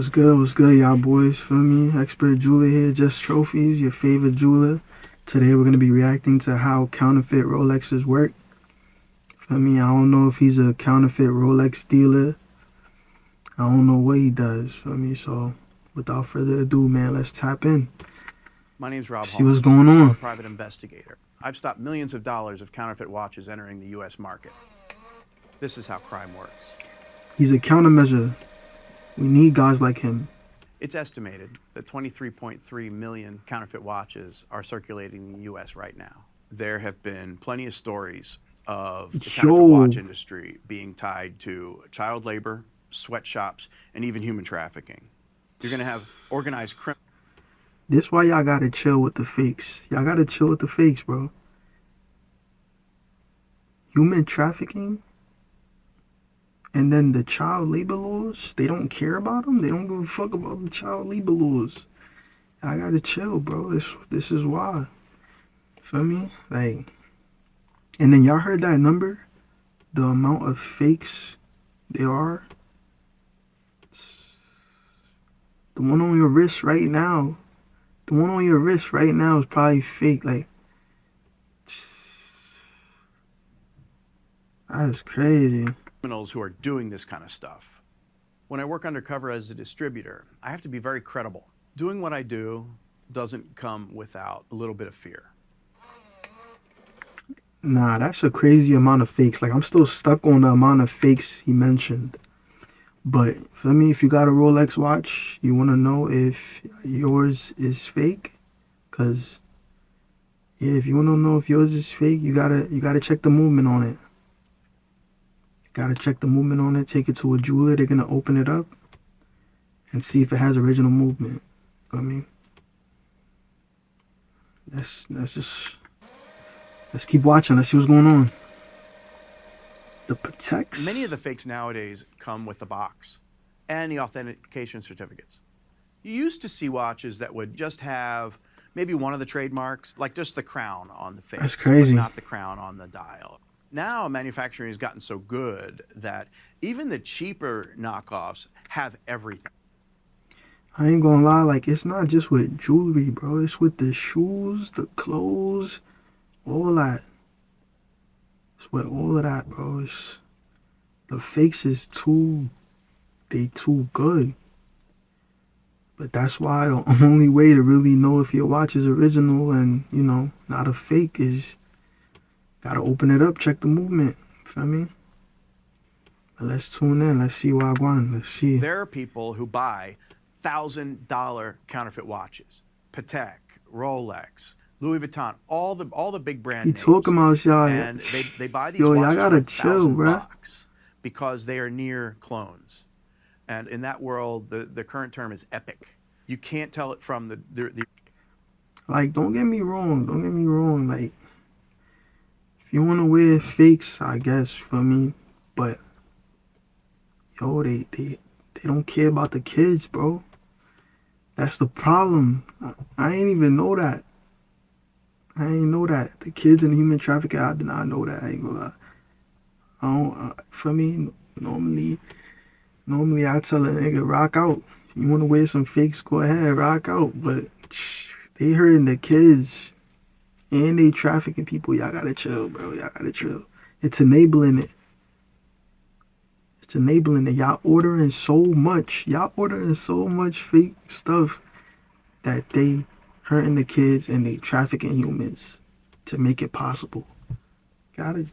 What's good, y'all boys? Feel me? Expert jeweler here, Just Trophies, your favorite jeweler. Today we're gonna be reacting to how counterfeit Rolexes work. Feel me? I don't know if he's a counterfeit Rolex dealer. I don't know what he does. Feel me? So, without further ado, man, let's tap in. My name's Rob. See what's going on. I'm a private investigator. I've stopped millions of dollars of counterfeit watches entering the U.S. market. This is how crime works. He's a countermeasure. We need guys like him. It's estimated that 23.3 million counterfeit watches are circulating in the U.S. right now. There have been plenty of stories of the counterfeit watch industry being tied to child labor, sweatshops, and even human trafficking. You're going to have organized crime. This why y'all gotta chill with the fakes. Y'all gotta chill with the fakes, bro. Human trafficking? And then the child labor laws, they don't care about them. They don't give a fuck about the child labor laws. I gotta chill, bro. This is why. Feel me? Like, and then y'all heard that number? The amount of fakes there are. The one on your wrist right now. The one on your wrist right now is probably fake. Like, that's crazy. Criminals who are doing this kind of stuff. When I work undercover as a distributor, I have to be very credible. Doing what I do doesn't come without a little bit of fear. Nah, that's a crazy amount of fakes. Like, I'm still stuck on the amount of fakes he mentioned. But for me, if you got a Rolex watch, you want to know if yours is fake. Cause yeah, if you want to know if yours is fake, you gotta check the movement on it. Gotta check the movement on it, take it to a jeweler, they're gonna open it up and see if it has original movement. I mean, let's keep watching, let's see what's going on. The Protects. Many of the fakes nowadays come with the box and the authentication certificates. You used to see watches that would just have maybe one of the trademarks, like just the crown on the face. That's crazy. But not the crown on the dial. Now manufacturing has gotten so good that even the cheaper knockoffs have everything. I ain't gonna lie, like, it's not just with jewelry, bro. It's with the shoes, the clothes, all that. It's with all of that, bro. It's, the fakes is too good. But that's why the only way to really know if your watch is original and, you know, not a fake is gotta open it up, check the movement. Feel me? But let's tune in. Let's see Wagwan. Let's see. There are people who buy $1,000 counterfeit watches. Patek, Rolex, Louis Vuitton, all the big brand names. He talking about y'all. And they buy these watches gotta for chill, $1,000 because they are near clones. And in that world, the current term is epic. You can't tell it from the Like, don't get me wrong. Don't get me wrong. Like, if you want to wear fakes, I guess, for me. But, yo, they don't care about the kids, bro. That's the problem. I ain't even know that. I ain't know that. The kids in human trafficking, I did not know that. I ain't gonna lie. I don't, for me, normally I tell a nigga, rock out. If you want to wear some fakes, go ahead, rock out. But they hurting the kids and they trafficking people. Y'all gotta chill, bro. Y'all gotta chill. It's enabling it. It's enabling it. Y'all ordering so much. Y'all ordering so much fake stuff that they hurting the kids and they trafficking humans to make it possible. Gotta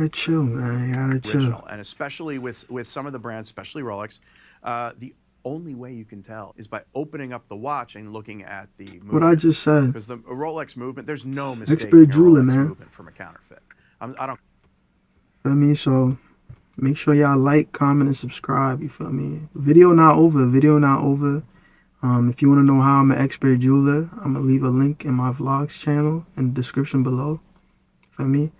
chill, man. Gotta chill. Original. And especially with some of the brands, especially Rolex, the only way you can tell is by opening up the watch and looking at the movement. What I just said. Because the Rolex movement, there's no mistake Expert jeweler, man. Movement from a counterfeit. I don't. Feel me? So make sure y'all like, comment, and subscribe. You feel me? Video not over. Video not over. If you want to know how I'm an expert jeweler, I'm gonna leave a link in my vlogs channel in the description below. Feel me?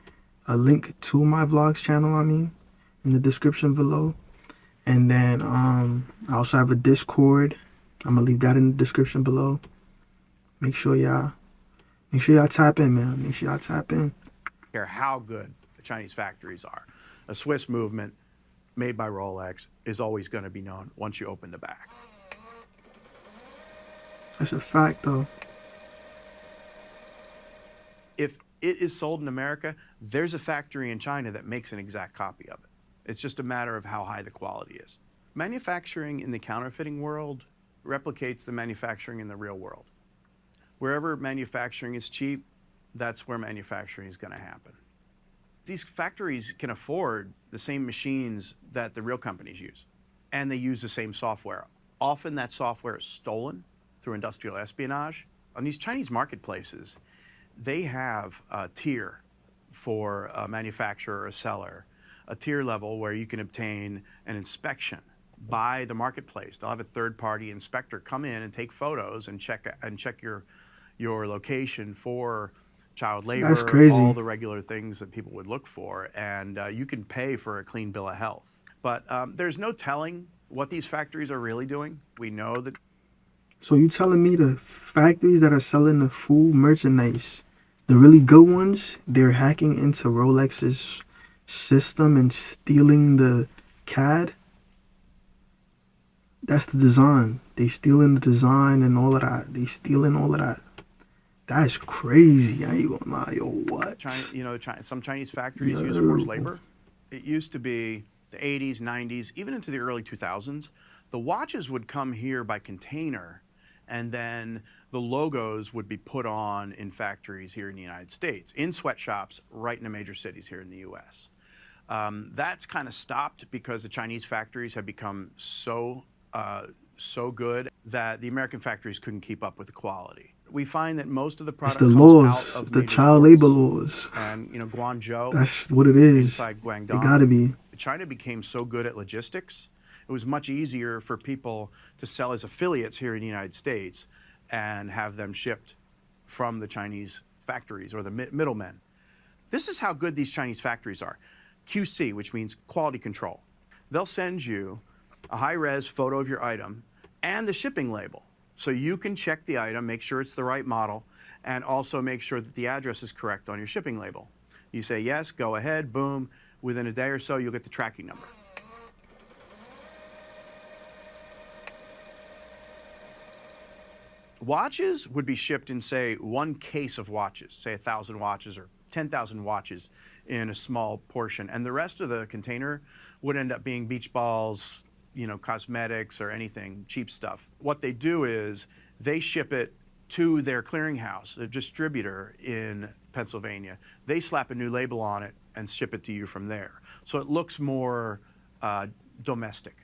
A link to my vlogs channel, I mean, in the description below. And then I also have a Discord. I'm gonna leave that in the description below. Make sure y'all tap in, man. Make sure y'all tap in. Care how good the Chinese factories are. A Swiss movement made by Rolex is always going to be known once you open the back. That's a fact, though. If it is sold in America, there's a factory in China that makes an exact copy of it. It's just a matter of how high the quality is. Manufacturing in the counterfeiting world replicates the manufacturing in the real world. Wherever manufacturing is cheap, that's where manufacturing is going to happen. These factories can afford the same machines that the real companies use, and they use the same software. Often that software is stolen through industrial espionage. On these Chinese marketplaces, they have a tier for a manufacturer or a seller, a tier level where you can obtain an inspection by the marketplace. They'll have a third-party inspector come in and take photos and check your location for child That's labor, all crazy. the regular things that people would look for, and you can pay for a clean bill of health. But there's no telling what these factories are really doing. We know that. So you telling me the factories that are selling the full merchandise, the really good ones, they're hacking into Rolex's system and stealing the CAD? That's the design. They stealing the design and all of that. They stealing all of that. That's crazy. I ain't gonna lie, yo, what? Some Chinese factories use Yo. forced labor. It used to be the 80s, 90s, even into the early 2000s. The watches would come here by container, and then the logos would be put on in factories here in the United States, in sweatshops right in the major cities here in the US. That's kind of stopped because the Chinese factories have become so good that the American factories couldn't keep up with the quality. We find that most of the It's product the comes out laws, of the major child labor ports, laws. and Guangzhou, That's what it is. inside It Guangdong. gotta be. China became so good at logistics, it was much easier for people to sell as affiliates here in the United States and have them shipped from the Chinese factories or the middlemen. This is how good these Chinese factories are. QC, which means quality control. They'll send you a high-res photo of your item and the shipping label, so you can check the item, make sure it's the right model, and also make sure that the address is correct on your shipping label. You say yes, go ahead, boom. Within a day or so, you'll get the tracking number. Watches would be shipped in, say, one case of watches, say 1,000 watches or 10,000 watches in a small portion, and the rest of the container would end up being beach balls, cosmetics or anything, cheap stuff. What they do is they ship it to their clearinghouse, a distributor in Pennsylvania. They slap a new label on it and ship it to you from there. So it looks more domestic.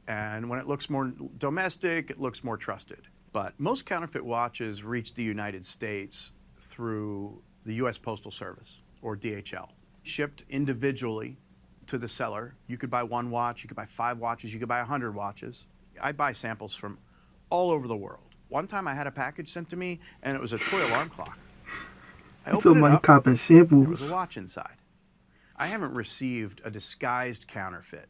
And when it looks more domestic, it looks more trusted. But most counterfeit watches reach the United States through the U.S. Postal Service, or DHL. Shipped individually to the seller. You could buy one watch, you could buy 5 watches, you could buy 100 watches. I buy samples from all over the world. One time I had a package sent to me, and it was a toy alarm clock. I opened it up, Copping there was samples. a watch inside. I haven't received a disguised counterfeit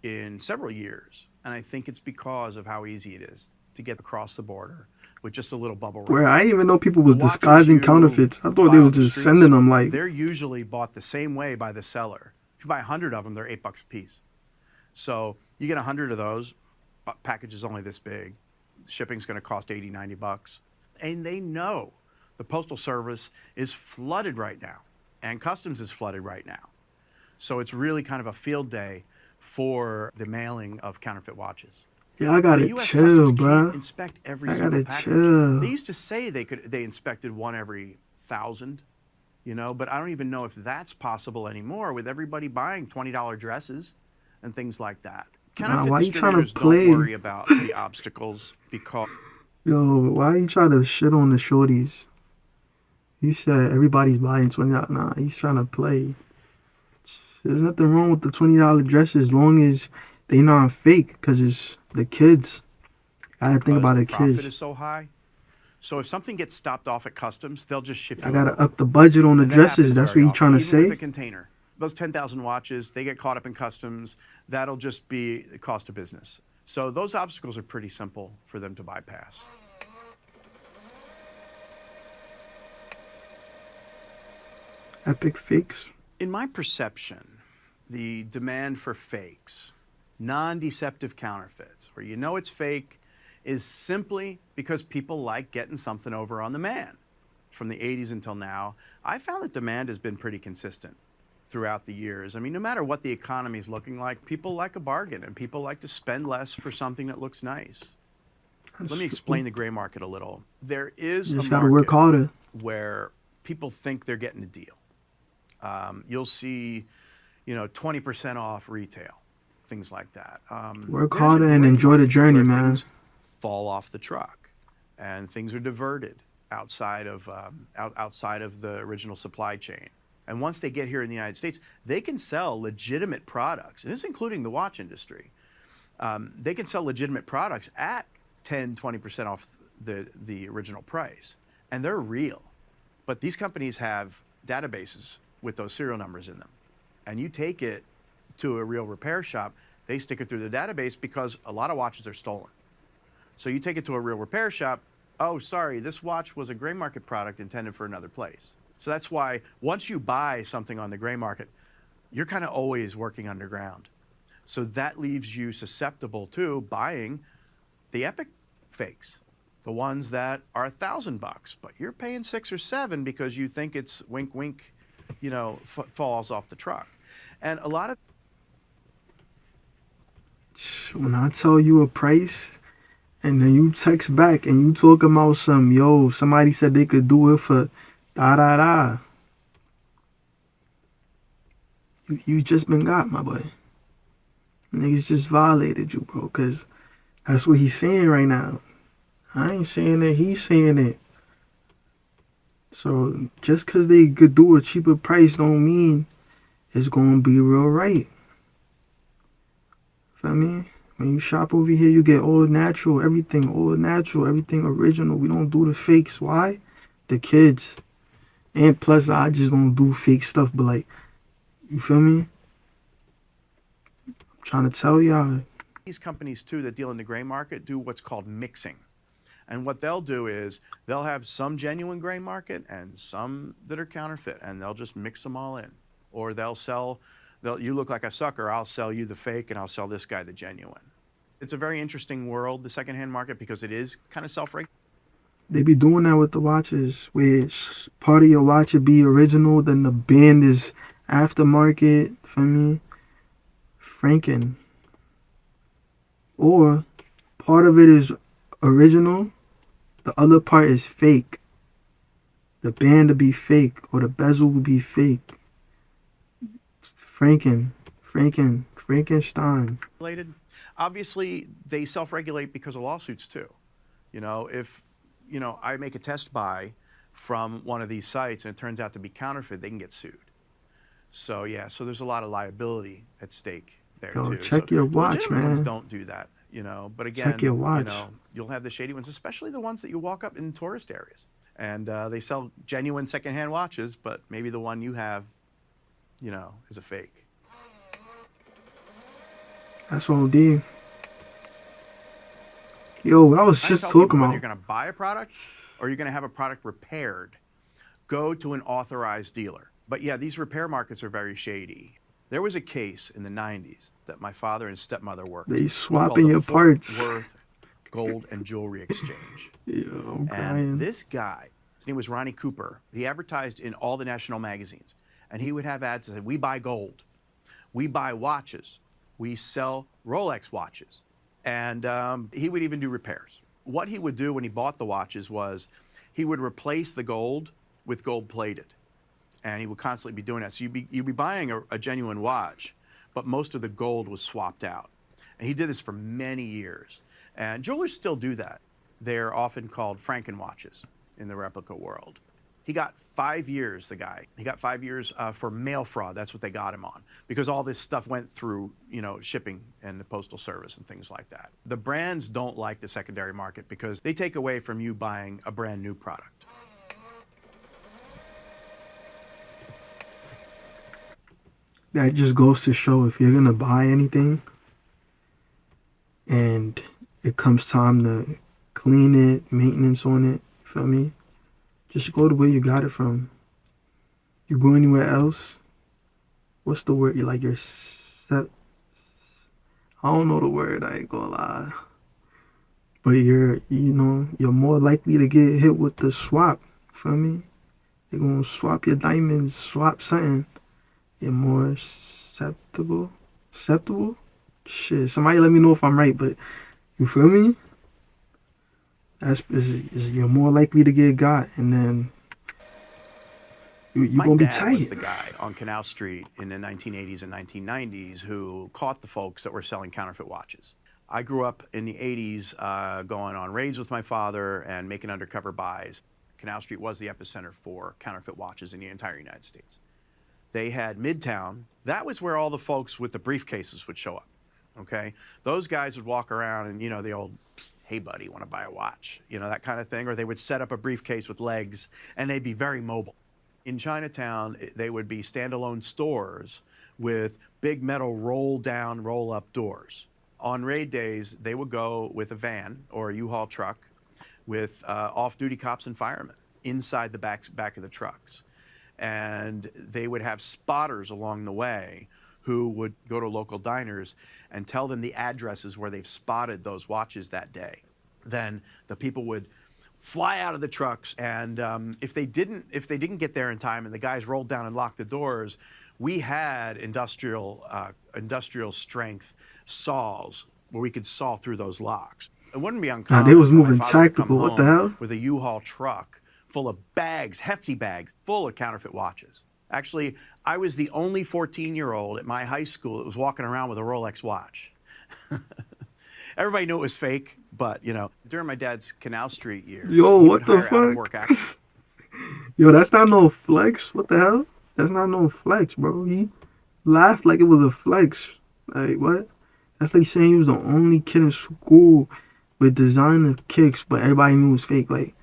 in several years, and I think it's because of how easy it is to get across the border with just a little bubble wrap. Where I didn't even know people was The watches disguising you counterfeits. I thought buy they on was the just streets, sending them like. they're usually bought the same way by the seller. If you buy 100 of them, they're $8 a piece. So you get 100 of those, package is only this big. Shipping's going to cost $80, $90. And they know the Postal Service is flooded right now, and Customs is flooded right now. So it's really kind of a field day for the mailing of counterfeit watches. Yeah, I The gotta U.S. chill, Customs bruh. can't inspect every I single gotta package. chill. They used to say they inspected one every 1,000, but I don't even know if that's possible anymore with everybody buying $20 dresses and things like that. Counterfeit why you trying to distributors play? don't worry about the obstacles because Yo, why you trying to shit on the shorties? He said everybody's buying $20. Nah, he's trying to play. There's nothing wrong with the $20 dresses as long as they not fake, cause it's the kids. I gotta think about the the profit kids. is so high. So if something gets stopped off at Customs, they'll just ship I you gotta another. up the budget on the And that dresses. happens That's very what you often, trying to even with a say? container. Those 10,000 watches, they get caught up in Customs. That'll just be the cost of business. So those obstacles are pretty simple for them to bypass. Epic fakes. In my perception, the demand for fakes non-deceptive counterfeits, where you know it's fake, is simply because people like getting something over on the man. From the 80s until now, I found that demand has been pretty consistent throughout the years. I mean, no matter what the economy is looking like, people like a bargain and people like to spend less for something that looks nice. Let me explain the gray market a little. There is You a just gotta work market harder. where people think they're getting a deal. You'll see, 20% off retail, things like that. Work There's a harder and gray enjoy the market journey, where man. things fall off the truck and things are diverted outside of the original supply chain. And once they get here in the United States, they can sell legitimate products, and this is including the watch industry. They can sell legitimate products at 10, 20% off the original price, and they're real. But these companies have databases with those serial numbers in them, and you take it to a real repair shop, they stick it through the database because a lot of watches are stolen. So you take it to a real repair shop, oh, sorry, this watch was a gray market product intended for another place. So that's why once you buy something on the gray market, you're kind of always working underground. So that leaves you susceptible to buying the epic fakes, the ones that are $1,000, but you're paying 6 or 7 because you think it's wink, wink, falls off the truck. And a lot of When I tell you a price and then you text back and you talk about somebody said they could do it for da da da. You just been got, my boy. Niggas just violated you, bro, because that's what he's saying right now. I ain't saying that, he's saying it. So just because they could do a cheaper price don't mean it's going to be real right. Feel me? When you shop over here, you get all natural, everything original. We don't do the fakes. Why? The kids. And plus, I just don't do fake stuff, but like, you feel me? I'm trying to tell y'all. these companies, too, that deal in the gray market do what's called mixing. And what they'll do is they'll have some genuine gray market and some that are counterfeit, and they'll just mix them all in. Or you look like a sucker, I'll sell you the fake, and I'll sell this guy the genuine. It's a very interesting world, the secondhand market, because it is kind of self-regulated. They be doing that with the watches, where part of your watch would be original, then the band is aftermarket, feel me? Franken. Or part of it is original, the other part is fake. The band would be fake, or the bezel would be fake. Frankenstein. Obviously, they self-regulate because of lawsuits too. If I make a test buy from one of these sites and it turns out to be counterfeit, they can get sued. So yeah, so there's a lot of liability at stake there too. Check your watch, legitimate ones man. don't do that. But again, Check your watch. You'll have the shady ones, especially the ones that you walk up in tourist areas, and they sell genuine secondhand watches, but maybe the one you have, is a fake. That's OD. Yo, what I was just talking Whether about. you're going to buy a product or you're going to have a product repaired, go to an authorized dealer. But yeah, these repair markets are very shady. There was a case in the 90s that my father and stepmother worked. They called swapping the your Fort parts. Worth Gold and Jewelry Exchange. Yo, I'm crying. And this guy, his name was Ronnie Cooper. He advertised in all the national magazines, and he would have ads that said, "We buy gold, we buy watches, we sell Rolex watches," and he would even do repairs. What he would do when he bought the watches was he would replace the gold with gold plated, and he would constantly be doing that. So you'd be buying a genuine watch, but most of the gold was swapped out. And he did this for many years. And jewelers still do that. They're often called Franken watches in the replica world. He got 5 years, the guy. He got 5 years for mail fraud. That's what they got him on, because all this stuff went through, shipping and the postal service and things like that. The brands don't like the secondary market because they take away from you buying a brand new product. That just goes to show, if you're gonna buy anything and it comes time to clean it, maintenance on it, feel me? Just go to where you got it from. You go anywhere else, what's the word? You're set. I I don't know the word. I ain't gonna lie. But you're more likely to get hit with the swap. Feel me? They're gonna swap your diamonds, swap something. You're more susceptible. Susceptible? Shit. Somebody let me know if I'm right, but you feel me? You're more likely to get got, and then you My gonna be dad was tight. the guy on Canal Street in the 1980s and 1990s who caught the folks that were selling counterfeit watches. I grew up in the 80s going on raids with my father and making undercover buys. Canal Street was the epicenter for counterfeit watches in the entire United States. They had Midtown. That was where all the folks with the briefcases would show up. Okay, those guys would walk around and, the old, hey buddy, want to buy a watch? That kind of thing. Or they would set up a briefcase with legs and they'd be very mobile. In Chinatown, they would be standalone stores with big metal roll down, roll up doors. On raid days, they would go with a van or a U-Haul truck with off-duty cops and firemen inside the back of the trucks. And they would have spotters along the way who would go to local diners and tell them the addresses where they've spotted those watches that day. Then the people would fly out of the trucks, and if they didn't get there in time and the guys rolled down and locked the doors, we had industrial strength saws where we could saw through those locks. It wouldn't be Nah, they uncommon was for my moving father to come tactical. What the home hell? with a U-Haul truck full of bags, hefty bags, full of counterfeit watches. Actually, I was the only 14-year-old at my high school that was walking around with a Rolex watch. Everybody knew it was fake, but, during my dad's Canal Street years, Yo, he would what the hire fuck? out-of-work actors. Yo, that's not no flex. What the hell? That's not no flex, bro. He laughed like it was a flex. Like, what? That's like saying he was the only kid in school with designer kicks, but everybody knew it was fake. Like,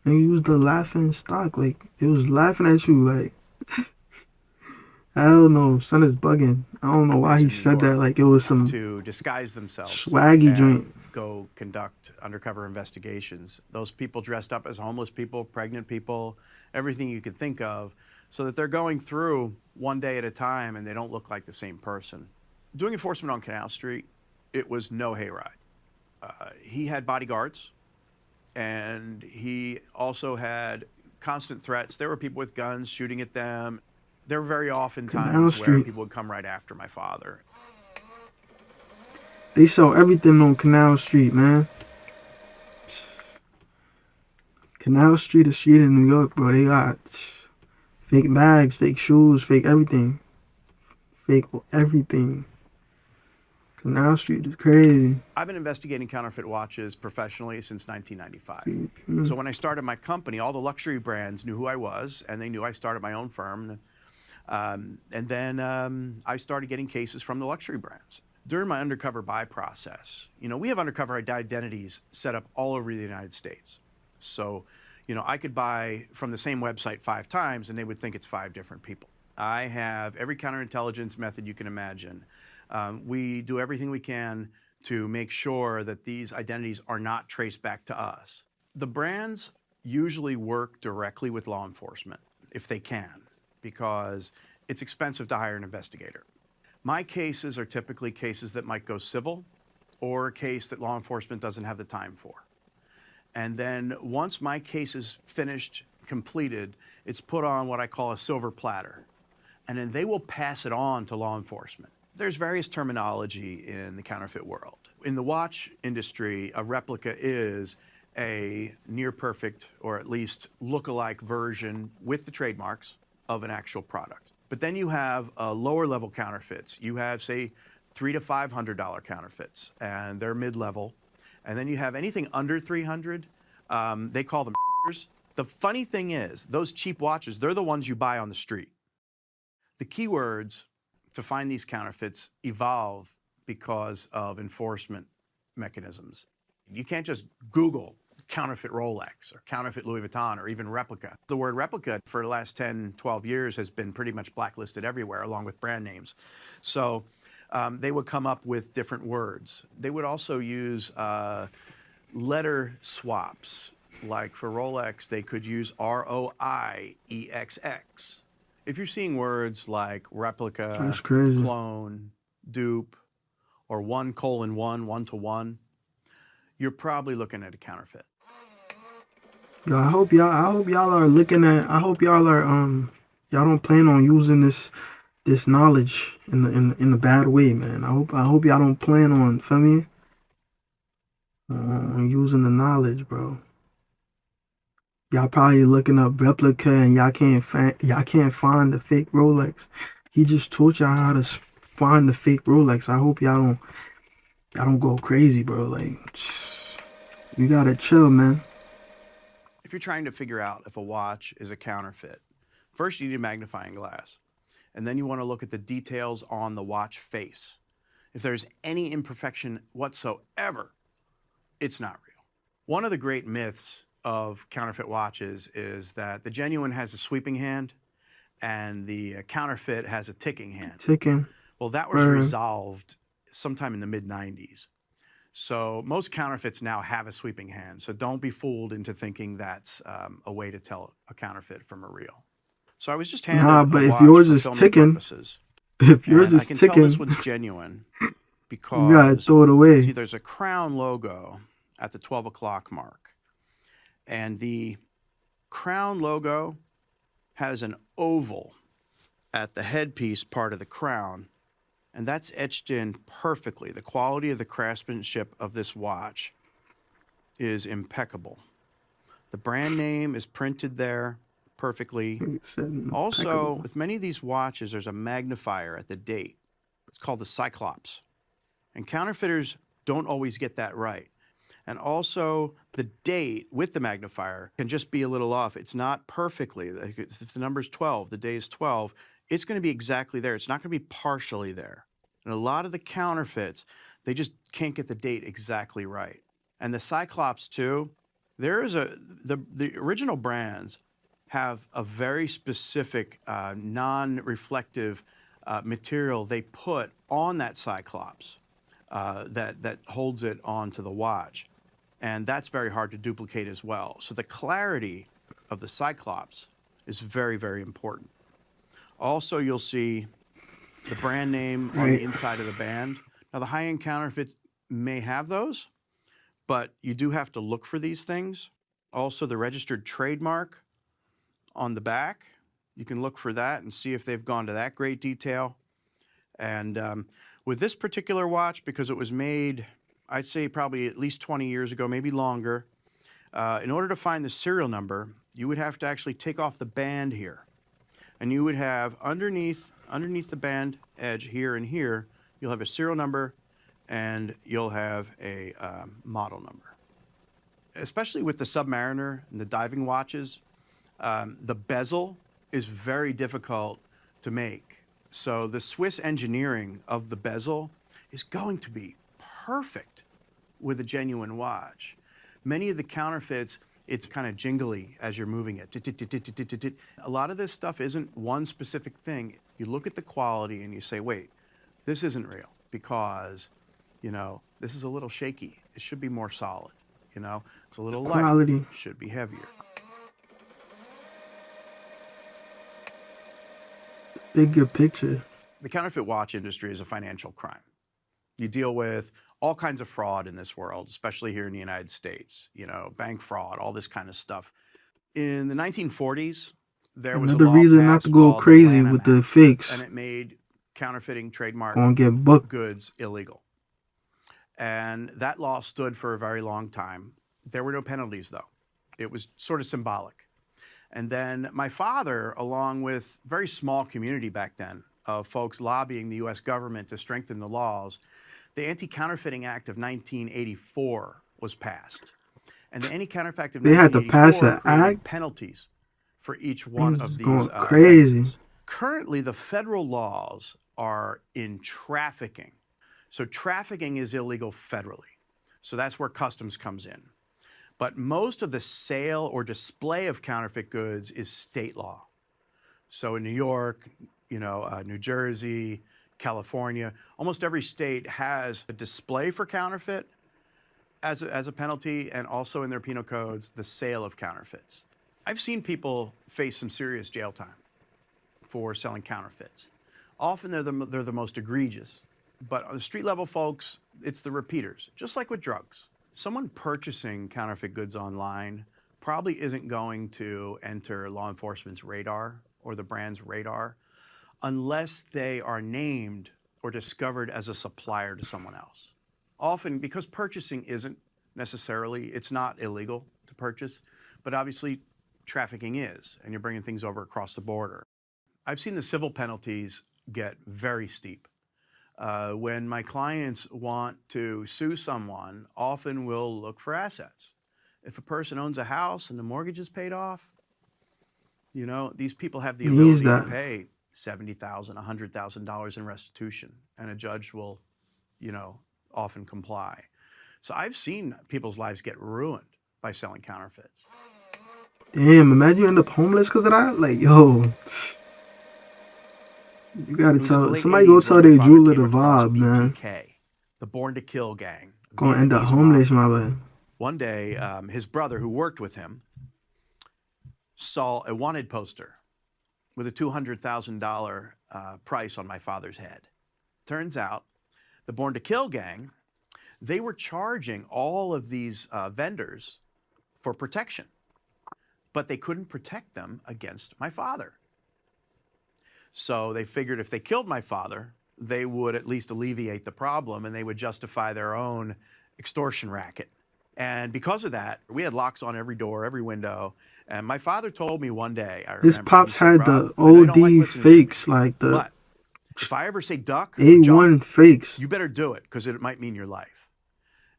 and he was the laughing stock. Like, it was laughing at you. Like, hell no, son is bugging. I don't know why he In New said that. York Like, it was some to disguise themselves swaggy joint. and go conduct undercover investigations. Those people dressed up as homeless people, pregnant people, everything you could think of, so that they're going through one day at a time and they don't look like the same person. Doing enforcement on Canal Street, it was no hayride. He had bodyguards, and he also had constant threats. There were people with guns shooting at them. There were very often Canal times where Street. people would come right after my father. They sell everything on Canal Street, man. Canal Street is street in New York, bro. They got fake bags, fake shoes, fake everything. Fake everything. Canal Street is crazy. I've been investigating counterfeit watches professionally since 1995. Mm-hmm. So when I started my company, all the luxury brands knew who I was, and they knew I started my own firm. And then I started getting cases from the luxury brands. During my undercover buy process, we have undercover identities set up all over the United States. So, I could buy from the same website 5 times and they would think it's 5 different people. I have every counterintelligence method you can imagine. We do everything we can to make sure that these identities are not traced back to us. The brands usually work directly with law enforcement, if they can, because it's expensive to hire an investigator. My cases are typically cases that might go civil or a case that law enforcement doesn't have the time for. And then once my case is finished, completed, it's put on what I call a silver platter. And then they will pass it on to law enforcement. There's various terminology in the counterfeit world. In the watch industry, a replica is a near perfect, or at least look-alike version with the trademarks of an actual product. But then you have lower level counterfeits. You have, say, $300 to $500 counterfeits, and they're mid-level. And then you have anything under 300, they call them. The funny thing is, those cheap watches, they're the ones you buy on the street. The keywords to find these counterfeits evolve because of enforcement mechanisms. You can't just Google counterfeit Rolex or counterfeit Louis Vuitton or even replica. The word replica for the last 10, 12 years has been pretty much blacklisted everywhere along with brand names. So they would come up with different words. They would also use letter swaps. Like for Rolex, they could use ROIEXX. If you're seeing words like replica, That's crazy. clone, dupe, or 1:1, 1-to-1, you're probably looking at a counterfeit. Yo, I hope y'all are looking at. I hope y'all are y'all don't plan on using this knowledge in the bad way, man. I hope y'all don't plan on, feel me, on using the knowledge, bro. Y'all probably looking up replica and y'all can't find the fake Rolex. He just taught y'all how to find the fake Rolex. I hope y'all don't go crazy, bro. Like, you gotta chill, man. If you're trying to figure out if a watch is a counterfeit, first you need a magnifying glass, and then you want to look at the details on the watch face. If there's any imperfection whatsoever, it's not real. One of the great myths of counterfeit watches is that the genuine has a sweeping hand and the counterfeit has a ticking hand. Ticking. Well, that was resolved sometime in the mid-90s. So most counterfeits now have a sweeping hand. So don't be fooled into thinking that's a way to tell a counterfeit from a real. So I was just handed but a if watch yours for is filming ticking, purposes. if yours And is I can ticking, tell this one's genuine because you gotta throw it away. see, there's a crown logo at the 12 o'clock mark. And the crown logo has an oval at the headpiece part of the crown, and that's etched in perfectly. The quality of the craftsmanship of this watch is impeccable. The brand name is printed there perfectly. Also, with many of these watches, there's a magnifier at the date. It's called the Cyclops. And counterfeiters don't always get that right. And also, the date with the magnifier can just be a little off. It's not perfectly. If the number's 12, the day is 12, it's going to be exactly there. It's not going to be partially there. And a lot of the counterfeits, they just can't get the date exactly right. And the Cyclops, too, the original brands have a very specific non-reflective material they put on that Cyclops that holds it onto the watch. And that's very hard to duplicate as well. So the clarity of the Cyclops is very, very important. Also, you'll see the brand name on the inside of the band. Now, the high-end counterfeits may have those, but you do have to look for these things. Also, the registered trademark on the back, you can look for that and see if they've gone to that great detail. And with this particular watch, because it was made, I'd say probably at least 20 years ago, maybe longer, in order to find the serial number, you would have to actually take off the band here. And you would have underneath the band edge here and here, you'll have a serial number and you'll have a model number. Especially with the Submariner and the diving watches, the bezel is very difficult to make. So the Swiss engineering of the bezel is going to be perfect with a genuine watch. Many of the counterfeits, it's kind of jingly as you're moving it. A lot of this stuff isn't one specific thing. You look at the quality and you say, wait, this isn't real because, this is a little shaky. It should be more solid. It's a little light. Quality Should be heavier. Bigger picture. The counterfeit watch industry is a financial crime. You deal with all kinds of fraud in this world, especially here in the United States, bank fraud, all this kind of stuff. In the 1940s, there was a law reason not passed to go called crazy the Lanham with the Act, fakes. and it made counterfeiting trademark Gonna get booked. goods illegal. And that law stood for a very long time. There were no penalties, though. It was sort of symbolic. And then my father, along with a very small community back then of folks lobbying the U.S. government to strengthen the laws, the Anti-Counterfeiting Act of 1984 was passed. And the Anti-Counterfeit Act of 1984 created penalties for each one of these offenses. Currently, the federal laws are in trafficking. So trafficking is illegal federally. So that's where customs comes in. But most of the sale or display of counterfeit goods is state law. So in New York, New Jersey, California, almost every state has a display for counterfeit as a penalty, and also in their penal codes, the sale of counterfeits. I've seen people face some serious jail time for selling counterfeits. Often they're the most egregious. But the street level folks, it's the repeaters, just like with drugs. Someone purchasing counterfeit goods online probably isn't going to enter law enforcement's radar or the brand's radar unless they are named or discovered as a supplier to someone else. Often, because purchasing isn't necessarily, it's not illegal to purchase, but obviously trafficking is, and you're bringing things over across the border. I've seen the civil penalties get very steep. When my clients want to sue someone, often we'll look for assets. If a person owns a house and the mortgage is paid off, you know, these people have the He needs ability to that. pay $70,000, $100,000 in restitution, and a judge will, you know, often comply. So I've seen people's lives get ruined by selling counterfeits. Damn, imagine you end up homeless because of that. Like, yo, you gotta It was in the tell late somebody go 80s when tell my their father jeweler came the across vibe, man. BTK, the Born to Kill gang, Gonna end up Vietnamese homeless, my mafia. boy. One day, his brother, who worked with him, saw a wanted poster with a $200,000 price on my father's head. Turns out, the Born to Kill gang, they were charging all of these vendors for protection, but they couldn't protect them against my father. So they figured if they killed my father, they would at least alleviate the problem and they would justify their own extortion racket. And because of that, we had locks on every door, every window. And my father told me one day, I His remember, he pops said, had Rob, the I know you don't like OD listening to me, fakes, like the but if I ever say duck or jump, A1 fakes. you better do it because it might mean your life.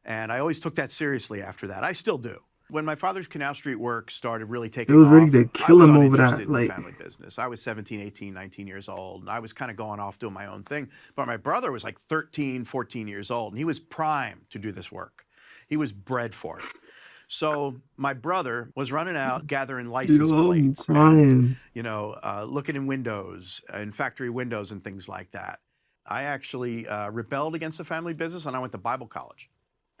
And I always took that seriously after that. I still do. When my father's Canal Street work started really They taking was ready to off, I kill was him over uninterested that. in Like, family business. I was 17, 18, 19 years old, and I was kind of going off doing my own thing. But my brother was like 13, 14 years old, and he was primed to do this work. He was bred for it. So my brother was running out, gathering license yo, I'm plates and, crying. you know, looking in windows, in factory windows and things like that. I actually rebelled against the family business, and I went to Bible college.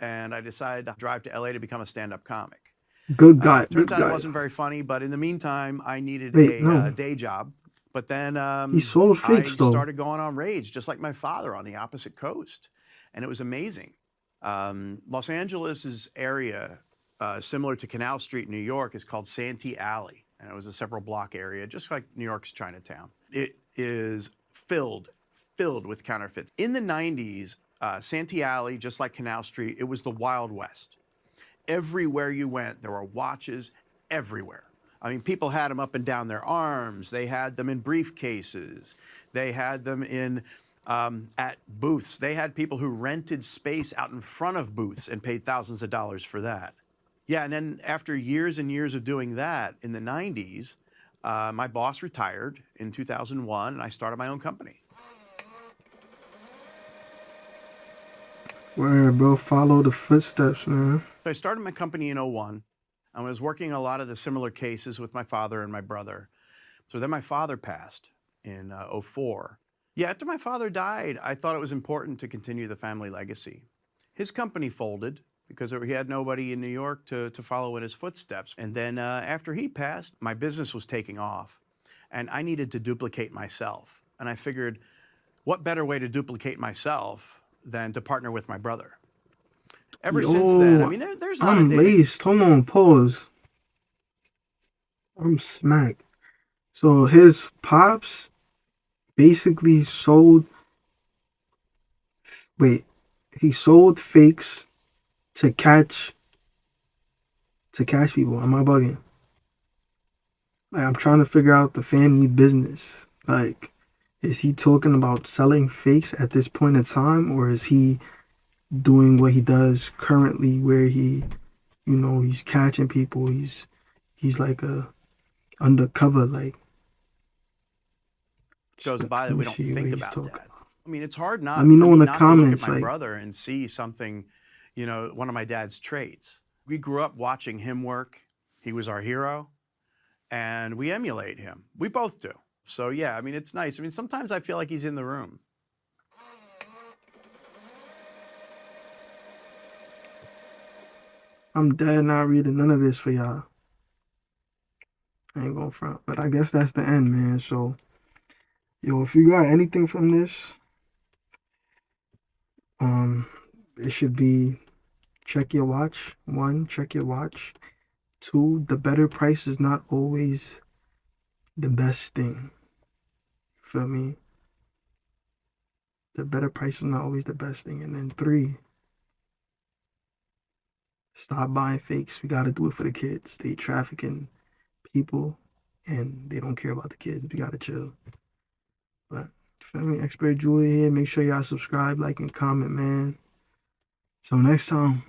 And I decided to drive to LA to become a stand-up comic. Good guy, Turns good out it guy. wasn't very funny, but in the meantime, I needed Wait, a no. day job. But then He sold I fakes though. started going on rage, just like my father on the opposite coast. And it was amazing. Los Angeles' area, similar to Canal Street in New York, is called Santee Alley. And it was a several block area, just like New York's Chinatown. It is filled with counterfeits. In the 90s, Santee Alley, just like Canal Street, it was the Wild West. Everywhere you went, there were watches everywhere. I mean, people had them up and down their arms. They had them in briefcases. They had them in at booths. They had people who rented space out in front of booths and paid thousands of dollars for that. Yeah, and then after years and years of doing that in the 90s, my boss retired in 2001, and I started my own company. Where, bro, follow the footsteps, man. So I started my company in 01. I was working a lot of the similar cases with my father and my brother. So then my father passed in 04. Yeah, after my father died, I thought it was important to continue the family legacy. His company folded because he had nobody in New York to follow in his footsteps. And then after he passed, my business was taking off. And I needed to duplicate myself. And I figured, what better way to duplicate myself than to partner with my brother? Ever since then, I Yo, mean, there's not a I'm day. laced. Hold on, pause. I'm smacked. So his pops basically sold. Wait, he sold fakes to catch people. Am I bugging? Like, I'm trying to figure out the family business. Like, is he talking about selling fakes at this point in time, or is he doing what he does currently, where he, he's catching people. He's like a undercover, like. Goes by Let that me we don't see what think he's about talking. that. I mean, it's hard Let not me for know in me the not to look at comments, my like, brother and see something, you know, one of my dad's traits. We grew up watching him work. He was our hero, and we emulate him. We both do. So yeah, I mean, it's nice. I mean, sometimes I feel like he's in the room. I'm dead not reading none of this for y'all. I ain't gonna front, but I guess that's the end, man. So, yo, if you got anything from this, Um, it should be check your watch. One, check your watch. Two, the better price is not always the best thing. Feel me? The better price is not always the best thing. And then three, stop buying fakes. We gotta do it for the kids. They trafficking people and they don't care about the kids. We gotta chill. But feel me, Expert Julia here. Make sure y'all subscribe, like, and comment, man. So next time.